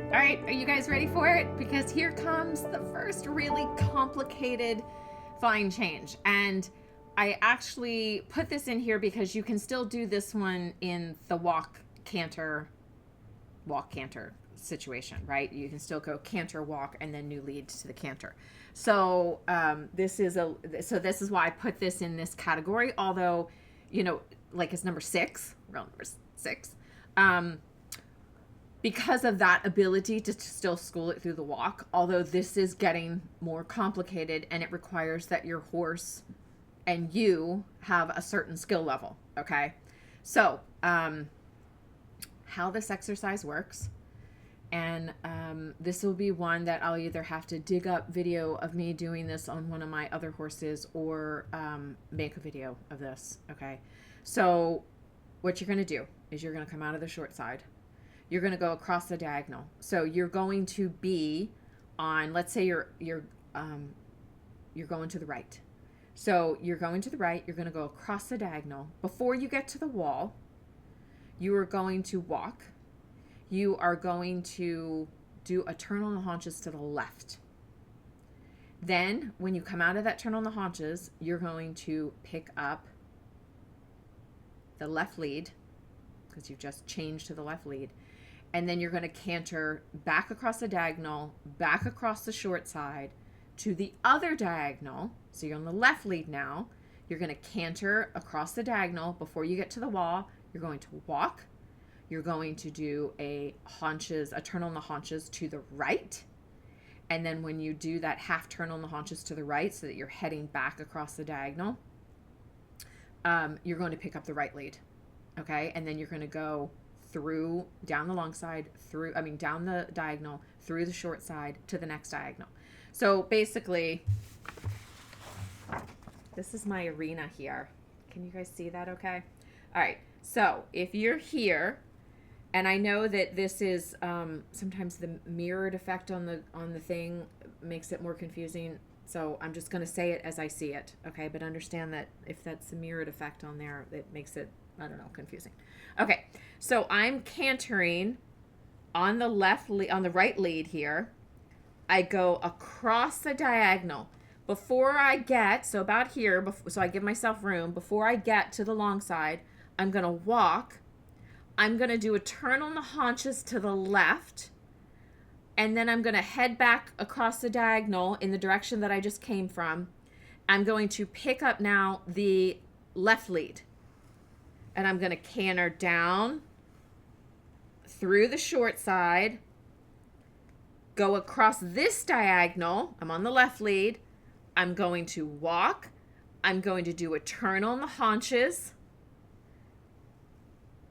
All right, are you guys ready for it? Because here comes the first really complicated fine change. And I actually put this in here because you can still do this one in the walk canter situation, right? You can still go canter walk and then new lead to the canter. So this is why I put this in this category. Although, like it's number 6, real number 6. Because of that ability to still school it through the walk, although this is getting more complicated and it requires that your horse and you have a certain skill level. Okay. So, how this exercise works, and this will be one that I'll either have to dig up video of me doing this on one of my other horses or make a video of this. Okay. So what you're going to do is you're going to come out of the short side. You're going to go across the diagonal. So you're going to be on, let's say you're going to the right. So you're going to the right, you're going to go across the diagonal. Before you get to the wall, you are going to walk. You are going to do a turn on the haunches to the left. Then when you come out of that turn on the haunches, you're going to pick up the left lead, because you've just changed to the left lead. And then you're going to canter back across the diagonal, back across the short side to the other diagonal. So you're on the left lead now. You're going to canter across the diagonal before you get to the wall. You're going to walk. You're going to do a turn on the haunches to the right. And then when you do that half turn on the haunches to the right so that you're heading back across the diagonal, you're going to pick up the right lead. Okay. And then you're going to go down the long side, down the diagonal, through the short side to the next diagonal. So basically, this is my arena here. Can you guys see that okay? All right. So if you're here, and I know that this is sometimes the mirrored effect on the thing makes it more confusing. So I'm just going to say it as I see it. Okay. But understand that if that's the mirrored effect on there, it makes it, I don't know, confusing. Okay, so I'm cantering on the right lead here. I go across the diagonal. Before I get, so about here, so I give myself room. Before I get to the long side, I'm going to walk. I'm going to do a turn on the haunches to the left. And then I'm going to head back across the diagonal in the direction that I just came from. I'm going to pick up now the left lead. And I'm going to canter down through the short side, go across this diagonal. I'm on the left lead. I'm going to walk. I'm going to do a turn on the haunches.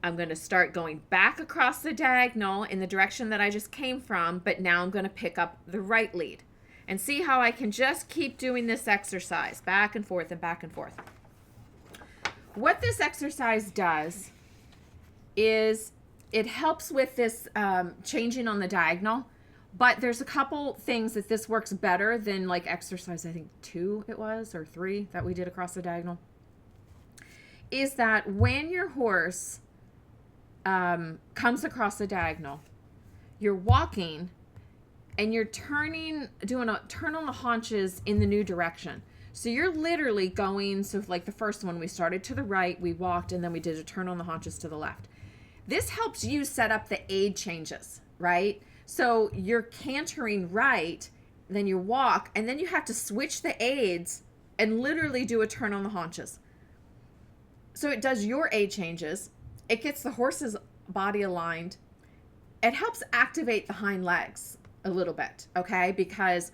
I'm going to start going back across the diagonal in the direction that I just came from, but now I'm going to pick up the right lead. And see how I can just keep doing this exercise back and forth and back and forth. What this exercise does is it helps with this changing on the diagonal, but there's a couple things that this works better than like exercise, I think 2 it was, or 3 that we did across the diagonal, is that when your horse comes across the diagonal, you're walking and you're doing a turn on the haunches in the new direction. So you're literally going, so like the first one, we started to the right, we walked, and then we did a turn on the haunches to the left. This helps you set up the aid changes, right? So you're cantering right, then you walk, and then you have to switch the aids and literally do a turn on the haunches. So it does your aid changes. It gets the horse's body aligned. It helps activate the hind legs a little bit, okay? Because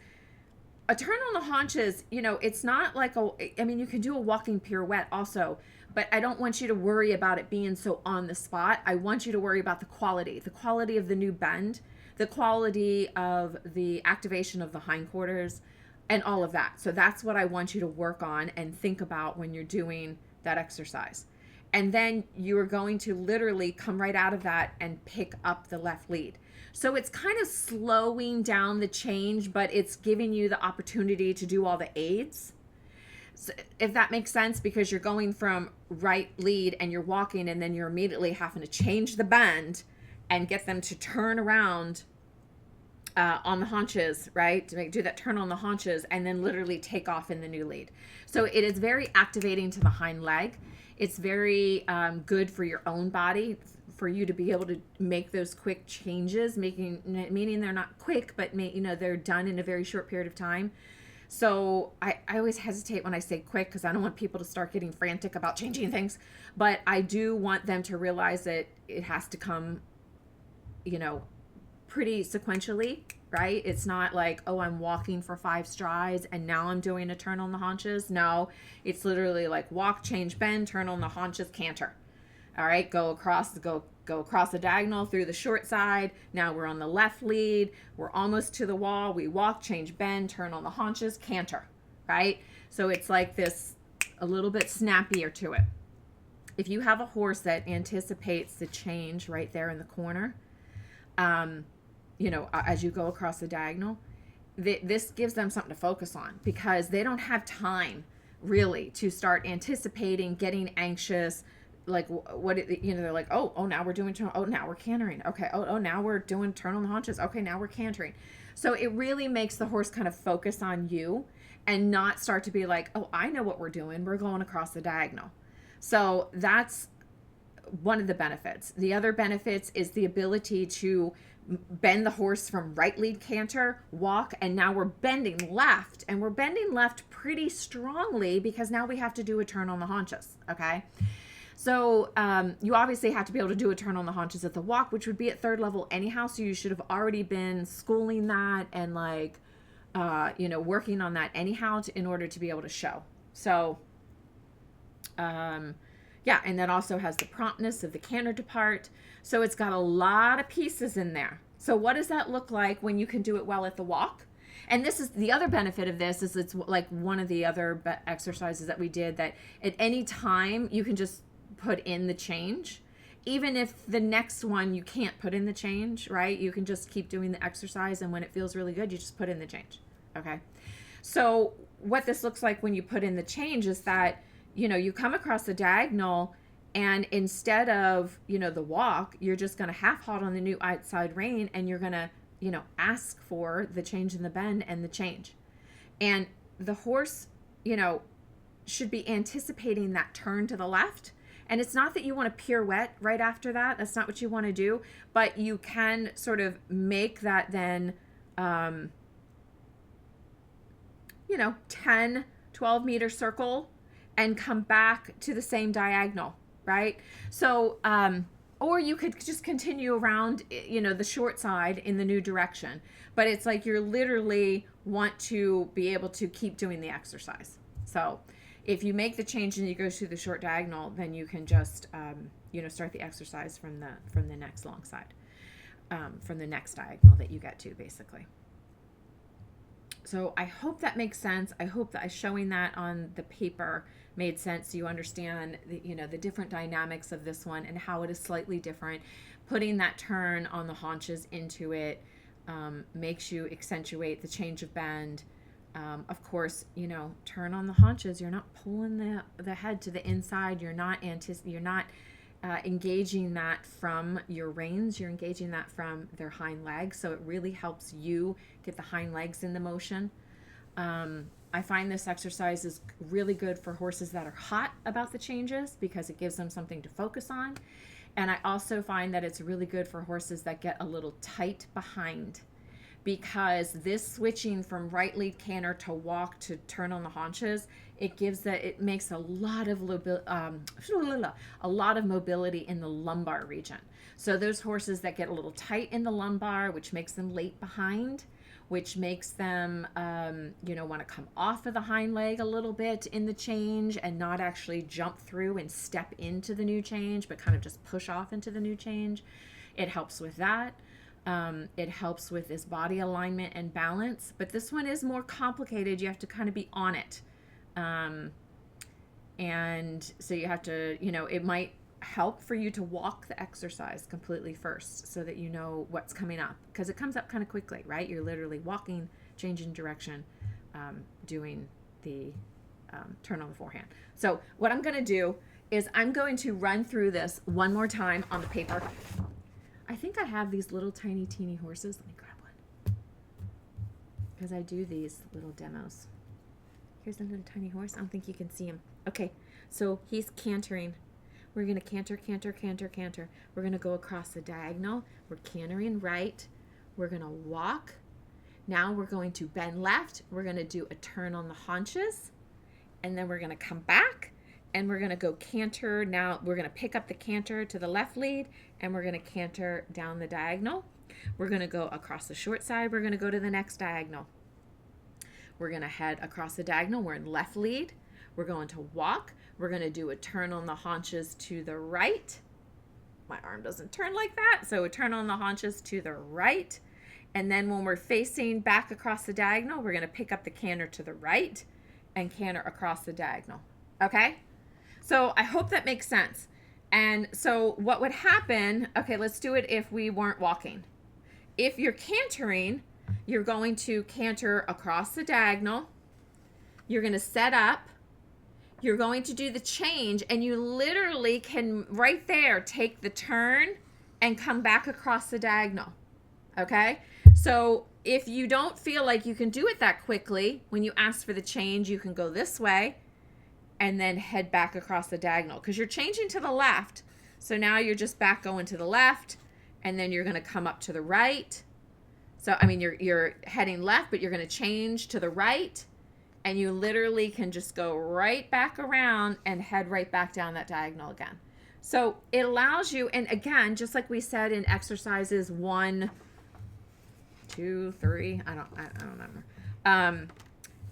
a turn on the haunches, it's not like I mean, you can do a walking pirouette also, but I don't want you to worry about it being so on the spot. I want you to worry about the quality of the new bend, the quality of the activation of the hindquarters, and all of that. So that's what I want you to work on and think about when you're doing that exercise. And then you are going to literally come right out of that and pick up the left lead. So it's kind of slowing down the change, but it's giving you the opportunity to do all the aids. So if that makes sense, because you're going from right lead and you're walking, and then you're immediately having to change the bend and get them to turn around on the haunches, right? To do that turn on the haunches and then literally take off in the new lead. So it is very activating to the hind leg. It's very good for your own body, for you to be able to make those quick changes, meaning they're not quick, but they're done in a very short period of time. So I always hesitate when I say quick, because I don't want people to start getting frantic about changing things. But I do want them to realize that it has to come, pretty sequentially, right? It's not like, oh, I'm walking for 5 strides and now I'm doing a turn on the haunches. No, it's literally like walk, change, bend, turn on the haunches, canter. All right, go across the diagonal through the short side. Now we're on the left lead. We're almost to the wall. We walk, change, bend, turn on the haunches, canter, right? So it's like this, a little bit snappier to it. If you have a horse that anticipates the change right there in the corner, as you go across the diagonal, this gives them something to focus on, because they don't have time really to start anticipating, getting anxious, like they're like, oh, now we're doing, now we're cantering. Okay. Oh, now we're doing turn on the haunches. Okay. Now we're cantering. So it really makes the horse kind of focus on you and not start to be like, oh, I know what we're doing. We're going across the diagonal. So that's one of the benefits. The other benefits is the ability to bend the horse from right lead canter, walk, and now we're bending left, and we're bending left pretty strongly, because now we have to do a turn on the haunches. Okay. So you obviously have to be able to do a turn on the haunches at the walk, which would be at 3rd level anyhow. So you should have already been schooling that and working on that anyhow in order to be able to show. So, and that also has the promptness of the canter depart. So it's got a lot of pieces in there. So what does that look like when you can do it well at the walk? And this is the other benefit of this, is it's like one of the other exercises that we did, that at any time you can just put in the change. Even if the next one you can't put in the change, right? You can just keep doing the exercise, and when it feels really good, you just put in the change. Okay. So what this looks like when you put in the change is that, you come across the diagonal, and instead of, the walk, you're just going to half halt on the new outside rein, and you're going to, ask for the change in the bend and the change. And the horse, should be anticipating that turn to the left. And it's not that you want to pirouette right after that. That's not what you want to do. But you can sort of make that then, 10, 12 meter circle, and come back to the same diagonal, right? So, or you could just continue around, the short side in the new direction. But it's like you're literally want to be able to keep doing the exercise. So if you make the change and you go through the short diagonal, then you can just, start the exercise from the next long side, from the next diagonal that you get to, basically. So I hope that makes sense. I hope that showing that on the paper made sense. You understand the different dynamics of this one and how it is slightly different. Putting that turn on the haunches into it makes you accentuate the change of bend. Of course, turn on the haunches. You're not pulling the head to the inside. You're not engaging that from your reins. You're engaging that from their hind legs. So it really helps you get the hind legs in the motion. I find this exercise is really good for horses that are hot about the changes, because it gives them something to focus on. And I also find that it's really good for horses that get a little tight behind, because this switching from right lead canter to walk to turn on the haunches, it makes a lot of mobility in the lumbar region. So those horses that get a little tight in the lumbar, which makes them late behind, which makes them, want to come off of the hind leg a little bit in the change and not actually jump through and step into the new change, but kind of just push off into the new change. It helps with that. It helps with this body alignment and balance, but this one is more complicated. You have to kind of be on it. And so you have to, it might help for you to walk the exercise completely first so that you know what's coming up, because it comes up kind of quickly, right? You're literally walking, changing direction, doing the turn on the forehand. So what I'm going to do is I'm going to run through this one more time on the paper. I think I have these little tiny teeny horses. Let me grab one, because I do these little demos. Here's a little tiny horse. I don't think you can see him. Okay, so he's cantering. We're going to canter, canter, canter, canter. We're going to go across the diagonal. We're cantering right. We're going to walk. Now we're going to bend left. We're going to do a turn on the haunches. And then we're going to come back. And we're going to go canter. Now we're going to pick up the canter to the left lead. And we're going to canter down the diagonal. We're going to go across the short side. We're going to go to the next diagonal. We're going to head across the diagonal. We're in left lead. We're going to walk. We're going to do a turn on the haunches to the right. My arm doesn't turn like that. So a turn on the haunches to the right. And then when we're facing back across the diagonal, we're going to pick up the canter to the right and canter across the diagonal. Okay? So I hope that makes sense. And so what would happen, okay, let's do it if we weren't walking. If you're cantering, you're going to canter across the diagonal. You're going to set up. You're going to do the change, and you literally can right there take the turn and come back across the diagonal. Okay? So if you don't feel like you can do it that quickly, when you ask for the change, you can go this way and then head back across the diagonal, because you're changing to the left. So now you're just back going to the left, and then you're going to come up to the right. So, I mean, you're heading left, but you're going to change to the right. And you literally can just go right back around and head right back down that diagonal again. So it allows you, and again, just like we said in exercises 1, 2, 3, I don't remember,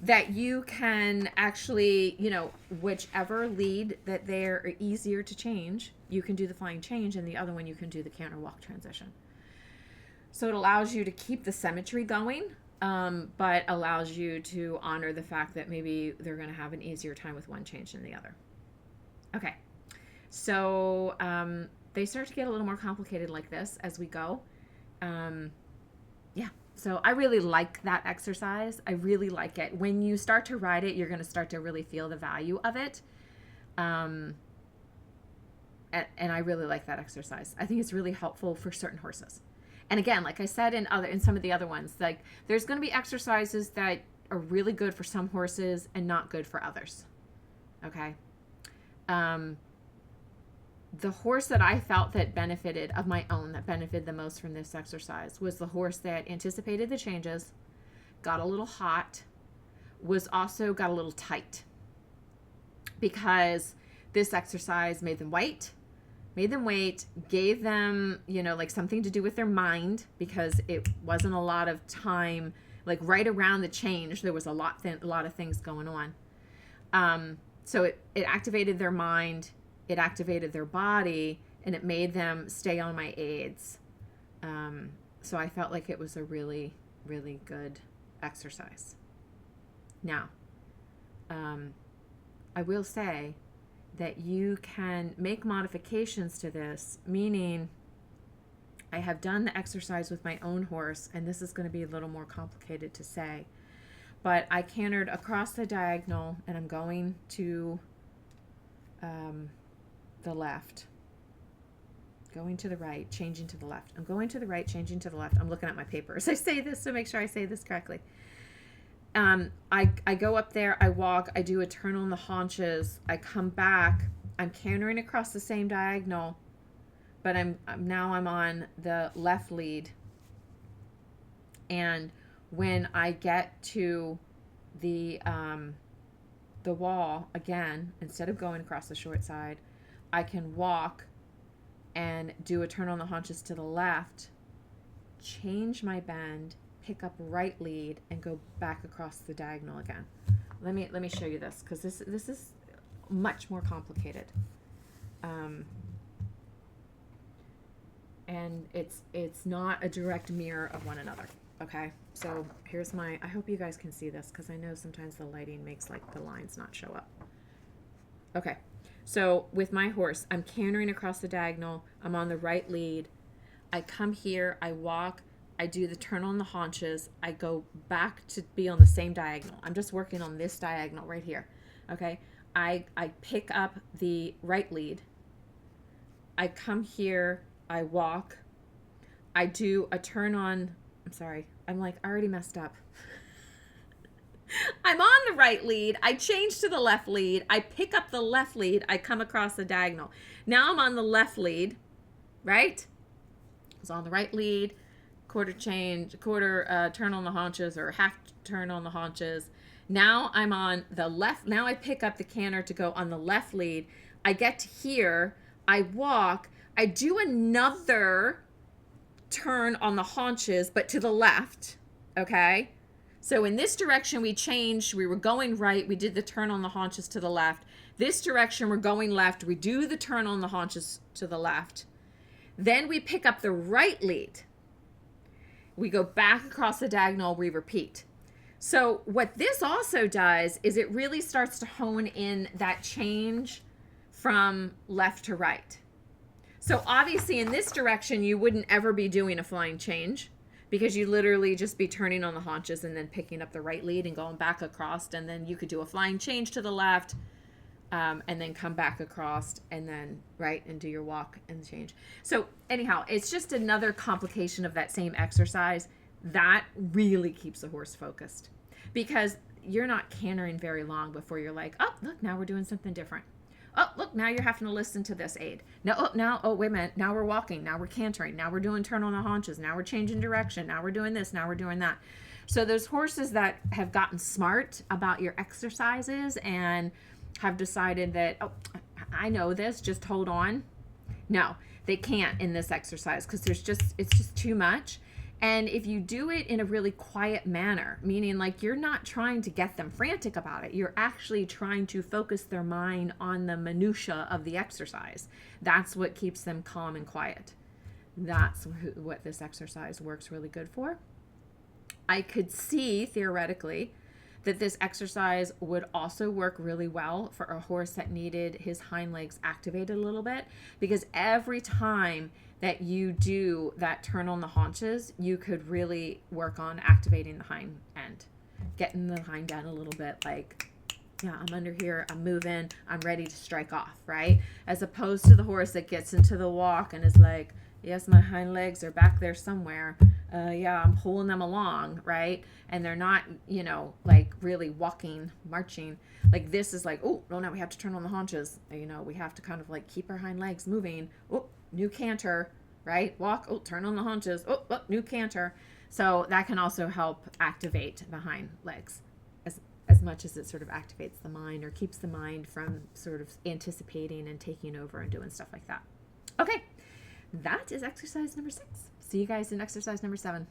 that you can actually, whichever lead that they're easier to change, you can do the flying change, and the other one you can do the canter walk transition. So it allows you to keep the symmetry going. But allows you to honor the fact that maybe they're going to have an easier time with one change than the other. Okay, so they start to get a little more complicated like this as we go. So I really like that exercise. I really like it. When you start to ride it, you're going to start to really feel the value of it. And I really like that exercise. I think it's really helpful for certain horses. And again, like I said in some of the other ones, like there's going to be exercises that are really good for some horses and not good for others. Okay. The horse that I felt that benefited the most from this exercise was the horse that anticipated the changes, got a little hot, was also got a little tight, because this exercise made them wait, gave them, like something to do with their mind, because it wasn't a lot of time, like right around the change, there was a lot of things going on. So it activated their mind, it activated their body, and it made them stay on my aids. So I felt like it was a really, really good exercise. Now, I will say that you can make modifications to this, meaning I have done the exercise with my own horse, and this is going to be a little more complicated to say, but I cantered across the diagonal, and I'm going to the left, going to the right, changing to the left. I'm going to the right, changing to the left. I'm looking at my paper as I say this to make sure I say this correctly. I go up there, I walk, I do a turn on the haunches, I come back, I'm cantering across the same diagonal, but I'm on the left lead. And when I get to the wall again, instead of going across the short side, I can walk and do a turn on the haunches to the left, change my bend, pick up right lead and go back across the diagonal again. Let me show you this, because this is much more complicated. And it's not a direct mirror of one another. Okay, so here's my, I hope you guys can see this, because I know sometimes the lighting makes like the lines not show up. Okay, so with my horse, I'm cantering across the diagonal, I'm on the right lead, I come here, I walk, I do the turn on the haunches, I go back to be on the same diagonal. I'm just working on this diagonal right here. Okay, I pick up the right lead, I come here, I walk, I do a turn on, I'm sorry, I'm like, I already messed up. I'm on the right lead, I change to the left lead, I pick up the left lead, I come across the diagonal. Now I'm on the left lead, right? I was on the right lead, quarter change, quarter turn on the haunches, or half turn on the haunches. Now I'm on the left, now I pick up the canter to go on the left lead. I get to here, I walk, I do another turn on the haunches, but to the left, okay? So in this direction, we changed. We were going right. We did the turn on the haunches to the left. This direction, we're going left. We do the turn on the haunches to the left. Then we pick up the right lead. We go back across the diagonal. We repeat. So what this also does is it really starts to hone in that change from left to right. So obviously in this direction, you wouldn't ever be doing a flying change, because you literally just be turning on the haunches and then picking up the right lead and going back across, and then you could do a flying change to the left, and then come back across, and then right, and do your walk and change. So anyhow, it's just another complication of that same exercise that really keeps the horse focused, because you're not cantering very long before you're like, oh, look, now we're doing something different. Oh, look, now you're having to listen to this aid. Oh, wait a minute. Now we're walking. Now we're cantering. Now we're doing turn on the haunches. Now we're changing direction. Now we're doing this. Now we're doing that. So those horses that have gotten smart about your exercises and have decided that, oh, I know this, just hold on. No, they can't in this exercise, because it's just too much. And if you do it in a really quiet manner, meaning like you're not trying to get them frantic about it, you're actually trying to focus their mind on the minutia of the exercise. That's what keeps them calm and quiet. That's what this exercise works really good for. I could see theoretically that this exercise would also work really well for a horse that needed his hind legs activated a little bit, because every time that you do that turn on the haunches, you could really work on activating the hind end, getting the hind end a little bit like, yeah, I'm under here, I'm moving, I'm ready to strike off, right? As opposed to the horse that gets into the walk and is like, yes, my hind legs are back there somewhere. Yeah, I'm pulling them along, right? And they're not, like really walking, marching. Like this is like, oh, well, now we have to turn on the haunches. We have to kind of like keep our hind legs moving. Oh, new canter, right? Walk, oh, turn on the haunches. Oh, new canter. So that can also help activate the hind legs as much as it sort of activates the mind, or keeps the mind from sort of anticipating and taking over and doing stuff like that. Okay, that is exercise number 6. See you guys in exercise number 7.